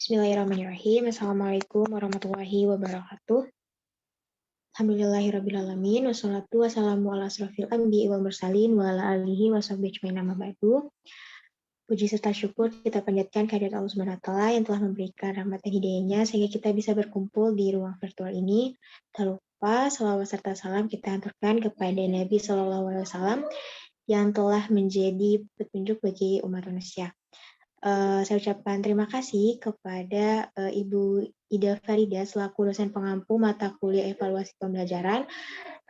Bismillahirrahmanirrahim. Assalamualaikum warahmatullahi wabarakatuh. Alhamdulillahirrabbilalamin. Wassalatu wassalamu ala asrofil anbiya'i wal mursalin wa ala alihi wa sahbihi ajmain amma ba'du. Puji serta syukur kita panjatkan kehadirat Allah Subhanahu wa taala yang telah memberikan rahmat dan hidayahnya sehingga kita bisa berkumpul di ruang virtual ini. Tak lupa salawat serta salam kita hantarkan kepada Nabi Shallallahu alaihi wasallam yang telah menjadi petunjuk bagi umat manusia. Saya ucapkan terima kasih kepada Ibu Ida Farida selaku dosen pengampu mata kuliah evaluasi pembelajaran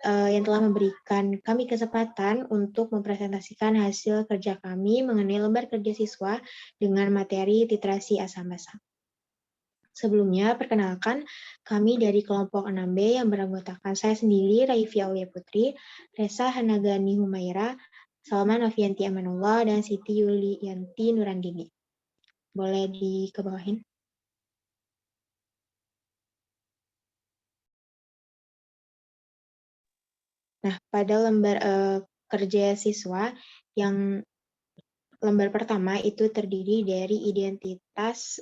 yang telah memberikan kami kesempatan untuk mempresentasikan hasil kerja kami mengenai lembar kerja siswa dengan materi literasi asam basa. Sebelumnya, perkenalkan kami dari kelompok 6B yang beranggotakan saya sendiri, Raifia Aulia Putri, Resa Hanagani Humaira, Salman Novianti Amanullah, dan Siti Yulianti Nurandini. Boleh dikebawahin? Nah, pada lembar kerja siswa yang lembar pertama itu terdiri dari identitas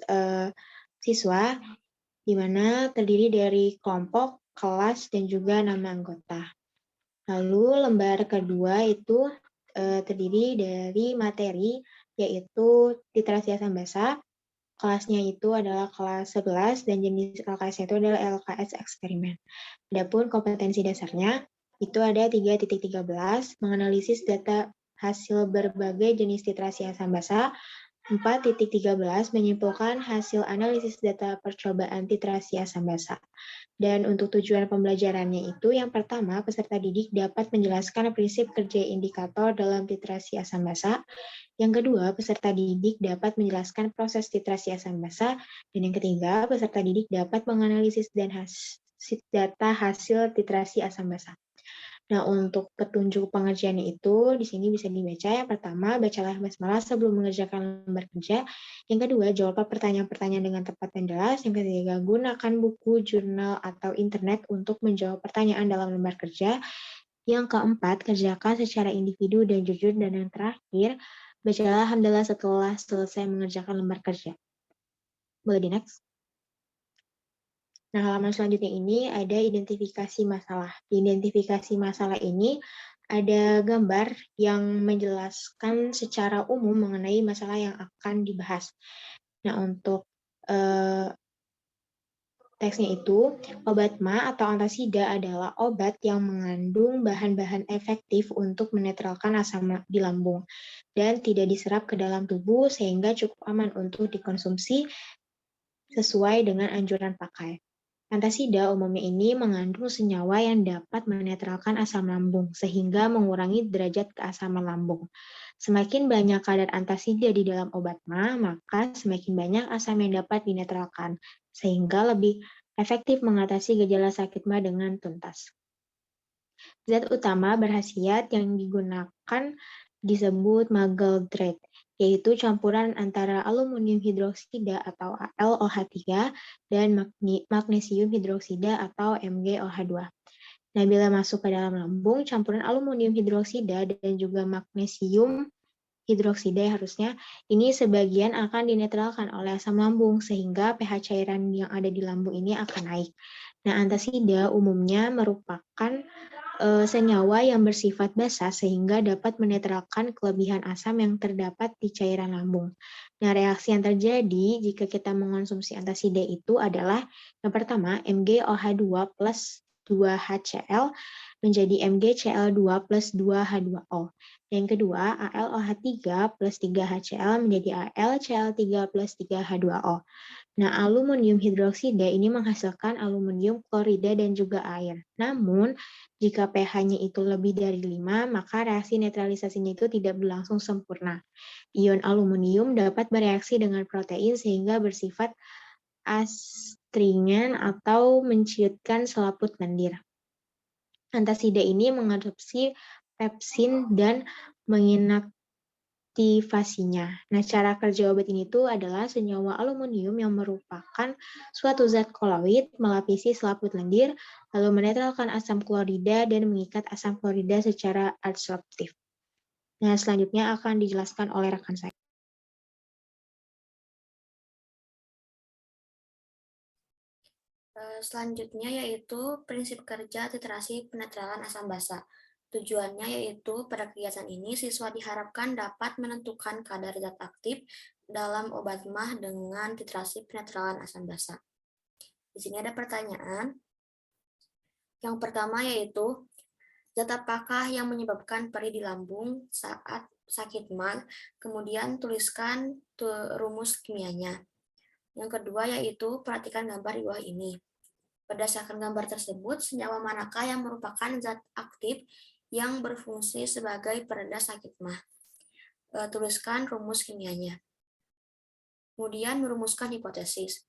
siswa, di mana terdiri dari kelompok, kelas, dan juga nama anggota. Lalu lembar kedua itu terdiri dari materi, yaitu literasi asam basa. Kelasnya itu adalah kelas 11 dan jenis LKS itu adalah LKS eksperimen. Adapun kompetensi dasarnya itu ada 3.13 menganalisis data hasil berbagai jenis literasi asam basa, 4.13 menyimpulkan hasil analisis data percobaan literasi asam basa. Dan untuk tujuan pembelajarannya itu yang pertama, peserta didik dapat menjelaskan prinsip kerja indikator dalam literasi asam basa. Yang kedua, peserta didik dapat menjelaskan proses literasi asam basa. Dan yang ketiga, peserta didik dapat menganalisis dan data hasil literasi asam basa. Nah, untuk petunjuk pengerjaannya itu di sini bisa dibaca. Yang pertama, bacalah basmalah sebelum mengerjakan lembar kerja. Yang kedua, jawab pertanyaan-pertanyaan dengan tepat dan jelas. Yang ketiga, gunakan buku, jurnal, atau internet untuk menjawab pertanyaan dalam lembar kerja. Yang keempat, kerjakan secara individu dan jujur. Dan yang terakhir, bacalah hamdalah setelah selesai mengerjakan lembar kerja. Boleh di next? Nah, halaman selanjutnya ini ada identifikasi masalah. Di identifikasi masalah ini ada gambar yang menjelaskan secara umum mengenai masalah yang akan dibahas. Nah, untuk teksnya itu, obat MA atau antasida adalah obat yang mengandung bahan-bahan efektif untuk menetralkan asam di lambung dan tidak diserap ke dalam tubuh sehingga cukup aman untuk dikonsumsi sesuai dengan anjuran pakai. Antasida umumnya ini mengandung senyawa yang dapat menetralkan asam lambung sehingga mengurangi derajat keasaman lambung. Semakin banyak kadar antasida di dalam obat MA, maka semakin banyak asam yang dapat dinetralkan sehingga lebih efektif mengatasi gejala sakit MA dengan tuntas. Zat utama berkhasiat yang digunakan disebut magaltrate, yaitu campuran antara aluminium hidroksida atau AlOH3 dan magnesium hidroksida atau MgOH2. Nah, bila masuk ke dalam lambung, campuran aluminium hidroksida dan juga magnesium hidroksida harusnya ini sebagian akan dinetralkan oleh asam lambung sehingga pH cairan yang ada di lambung ini akan naik. Nah, antasida umumnya merupakan senyawa yang bersifat basa sehingga dapat menetralkan kelebihan asam yang terdapat di cairan lambung. Nah, reaksi yang terjadi jika kita mengonsumsi antasida itu adalah yang pertama, MgOH2 plus 2HCl menjadi MgCl2 plus 2H2O. Yang kedua, AlOH3 plus 3HCl menjadi AlCl3 plus 3H2O. Nah, aluminium hidroksida ini menghasilkan aluminium klorida dan juga air. Namun, jika pH-nya itu lebih dari 5, maka reaksi netralisasinya itu tidak berlangsung sempurna. Ion aluminium dapat bereaksi dengan protein sehingga bersifat astringen atau menciutkan selaput lendir. Antasida ini mengadopsi pepsin dan menginaktivasinya. Nah, cara kerja obat ini tuh adalah senyawa aluminium yang merupakan suatu zat koloid melapisi selaput lendir, lalu menetralkan asam klorida dan mengikat asam klorida secara adsorptif. Nah, selanjutnya akan dijelaskan oleh rekan saya. Selanjutnya yaitu prinsip kerja literasi penetralan asam basa. Tujuannya yaitu pada kegiatan ini siswa diharapkan dapat menentukan kadar zat aktif dalam obat mah dengan literasi penetralan asam basa. Di sini ada pertanyaan. Yang pertama yaitu zat apakah yang menyebabkan perih di lambung saat sakit mah? Kemudian tuliskan rumus kimianya. Yang kedua yaitu perhatikan gambar di bawah ini. Berdasarkan gambar tersebut, senyawa manakah yang merupakan zat aktif yang berfungsi sebagai pereda sakit mah? Tuliskan rumus kimianya. Kemudian merumuskan hipotesis.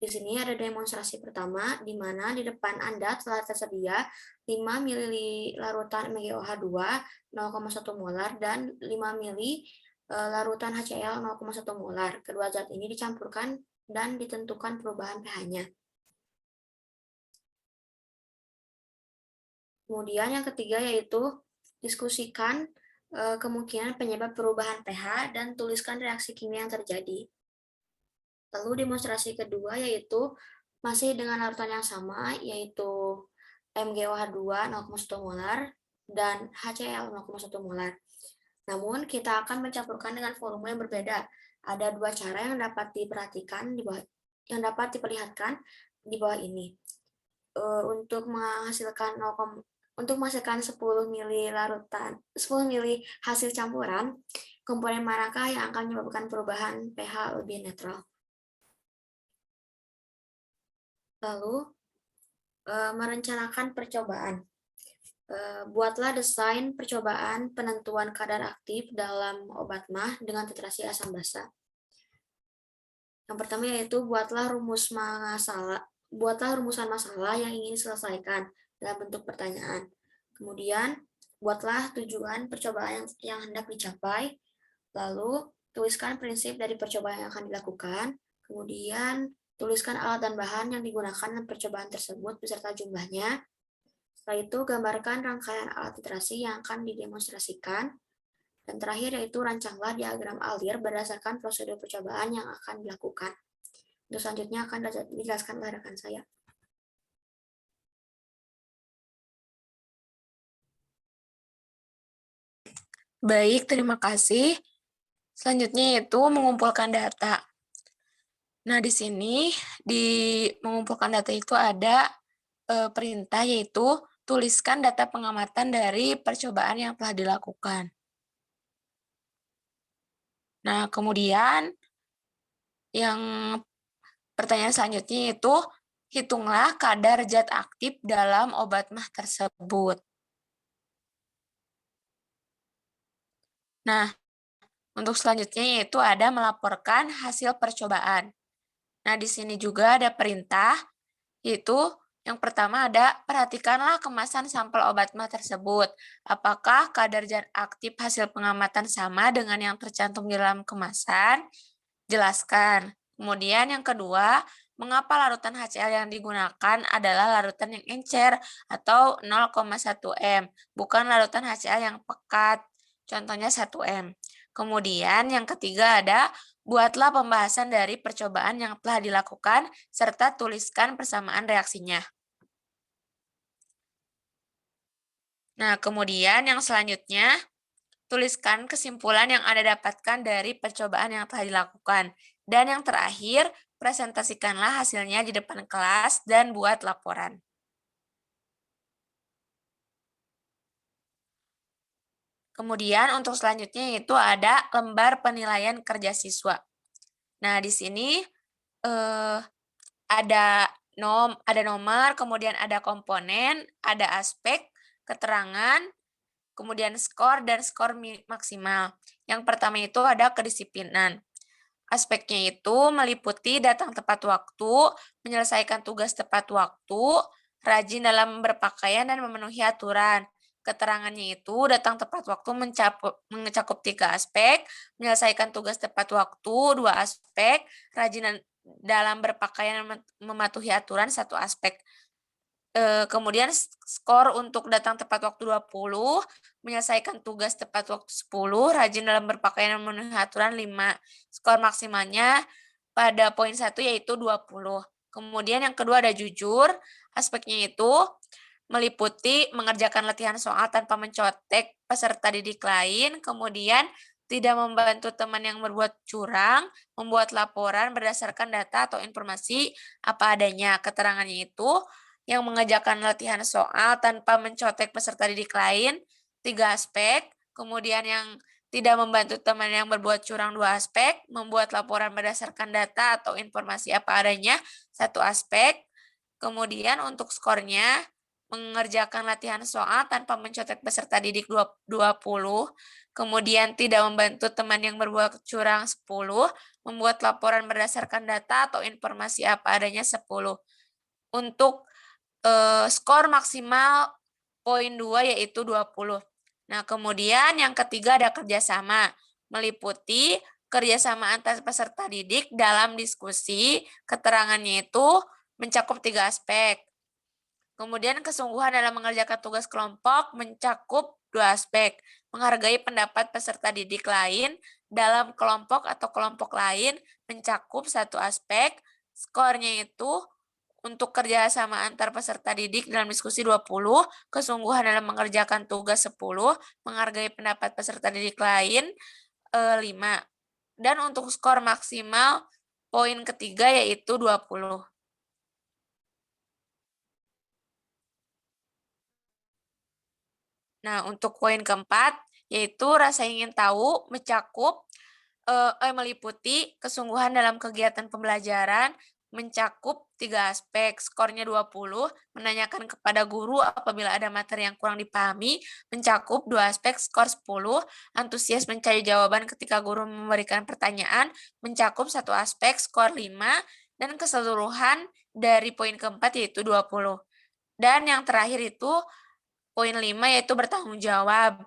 Di sini ada demonstrasi pertama, di mana di depan Anda telah tersedia 5 ml larutan MgOH2 0,1 molar dan 5 ml larutan HCl 0,1 molar. Kedua zat ini dicampurkan dan ditentukan perubahan pH-nya. Kemudian yang ketiga yaitu diskusikan kemungkinan penyebab perubahan pH dan tuliskan reaksi kimia yang terjadi. Lalu demonstrasi kedua yaitu masih dengan larutan yang sama, yaitu MgOH2 0,1 molar dan HCl 0,1 molar. Namun kita akan mencampurkan dengan volume yang berbeda. Ada dua cara yang dapat diperhatikan di bawah, yang dapat diperlihatkan di bawah ini. Untuk menghasilkan 10 ml larutan, 10 ml hasil campuran, komponen manakah yang akan menyebabkan perubahan pH lebih netral? Lalu, merencanakan percobaan. Buatlah desain percobaan penentuan kadar aktif dalam obat mah dengan titrasi asam basa. Yang pertama yaitu buatlah rumusan masalah yang ingin diselesaikan dalam bentuk pertanyaan. Kemudian, buatlah tujuan percobaan yang hendak dicapai. Lalu, tuliskan prinsip dari percobaan yang akan dilakukan. Kemudian, tuliskan alat dan bahan yang digunakan dalam percobaan tersebut beserta jumlahnya. Setelah itu, gambarkan rangkaian alat titrasi yang akan didemonstrasikan. Dan terakhir yaitu rancanglah diagram alir berdasarkan prosedur percobaan yang akan dilakukan. Untuk selanjutnya akan dijelaskan oleh rekan saya. Baik, terima kasih. Selanjutnya yaitu mengumpulkan data. Nah, di sini di mengumpulkan data itu ada perintah yaitu tuliskan data pengamatan dari percobaan yang telah dilakukan. Nah, kemudian yang pertanyaan selanjutnya yaitu hitunglah kadar zat aktif dalam obat mah tersebut. Nah, untuk selanjutnya yaitu ada melaporkan hasil percobaan. Nah, di sini juga ada perintah, yaitu yang pertama ada perhatikanlah kemasan sampel obat mah tersebut. Apakah kadar zat aktif hasil pengamatan sama dengan yang tercantum di dalam kemasan? Jelaskan. Kemudian yang kedua, mengapa larutan HCl yang digunakan adalah larutan yang encer atau 0,1 m, bukan larutan HCl yang pekat, contohnya 1 m. Kemudian yang ketiga ada buatlah pembahasan dari percobaan yang telah dilakukan serta tuliskan persamaan reaksinya. Nah, kemudian yang selanjutnya, tuliskan kesimpulan yang Anda dapatkan dari percobaan yang telah dilakukan. Dan yang terakhir, presentasikanlah hasilnya di depan kelas dan buat laporan. Kemudian untuk selanjutnya itu ada lembar penilaian kerja siswa. Nah, di sini ada nomor, kemudian ada komponen, ada aspek, keterangan, kemudian skor, dan skor maksimal. Yang pertama itu ada kedisiplinan. Aspeknya itu meliputi datang tepat waktu, menyelesaikan tugas tepat waktu, rajin dalam berpakaian, dan memenuhi aturan. Keterangannya itu datang tepat waktu mencakup 3 aspek, menyelesaikan tugas tepat waktu 2 aspek, rajin dalam berpakaian dan mematuhi aturan 1 aspek. Kemudian skor untuk datang tepat waktu 20, menyelesaikan tugas tepat waktu 10, rajin dalam berpakaian dan memenuhi aturan 5. Skor maksimalnya pada poin 1 yaitu 20. Kemudian yang kedua ada jujur. Aspeknya itu meliputi mengerjakan latihan soal tanpa mencontek peserta didik lain, kemudian tidak membantu teman yang berbuat curang, membuat laporan berdasarkan data atau informasi apa adanya. Keterangannya itu yang mengerjakan latihan soal tanpa mencontek peserta didik lain, 3 aspek. Kemudian yang tidak membantu teman yang berbuat curang, 2 aspek. Membuat laporan berdasarkan data atau informasi apa adanya, 1 aspek. Kemudian untuk skornya, mengerjakan latihan soal tanpa mencontek peserta didik 20, kemudian tidak membantu teman yang berbuat curang 10, membuat laporan berdasarkan data atau informasi apa adanya 10. Untuk skor maksimal poin 2 yaitu 20. Nah, kemudian yang ketiga ada kerjasama, meliputi kerjasama antar peserta didik dalam diskusi, keterangannya itu mencakup 3 aspek. Kemudian kesungguhan dalam mengerjakan tugas kelompok mencakup 2 aspek, menghargai pendapat peserta didik lain dalam kelompok atau kelompok lain mencakup 1 aspek, skornya itu untuk kerjasama antar peserta didik dalam diskusi 20, kesungguhan dalam mengerjakan tugas 10, menghargai pendapat peserta didik lain 5. Dan untuk skor maksimal poin ketiga yaitu 20. Nah, untuk poin keempat, yaitu rasa ingin tahu mencakup meliputi kesungguhan dalam kegiatan pembelajaran, mencakup 3 aspek, skornya 20, menanyakan kepada guru apabila ada materi yang kurang dipahami, mencakup 2 aspek, skor 10, antusias mencari jawaban ketika guru memberikan pertanyaan, mencakup 1 aspek, skor 5, dan keseluruhan dari poin keempat yaitu 20. Dan yang terakhir itu poin 5 yaitu bertanggung jawab,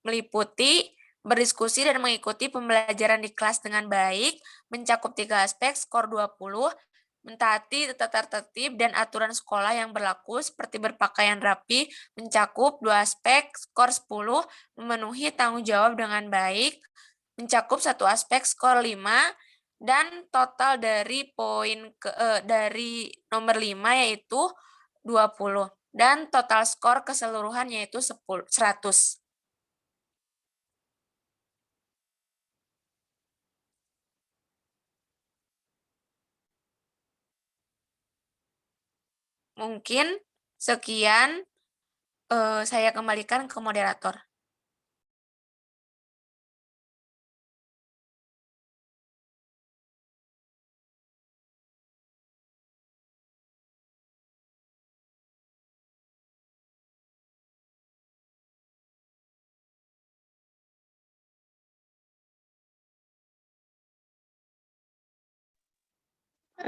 meliputi berdiskusi dan mengikuti pembelajaran di kelas dengan baik, mencakup 3 aspek, skor 20, mentaati tata tertib dan aturan sekolah yang berlaku seperti berpakaian rapi, mencakup 2 aspek, skor 10, memenuhi tanggung jawab dengan baik, mencakup 1 aspek, skor 5, dan total dari dari nomor 5 yaitu 20, dan total skor keseluruhan yaitu 100. Mungkin sekian, saya kembalikan ke moderator.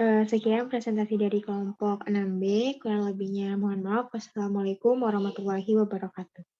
Sekian presentasi dari kelompok 6B, kurang lebihnya mohon maaf. Wassalamualaikum warahmatullahi wabarakatuh.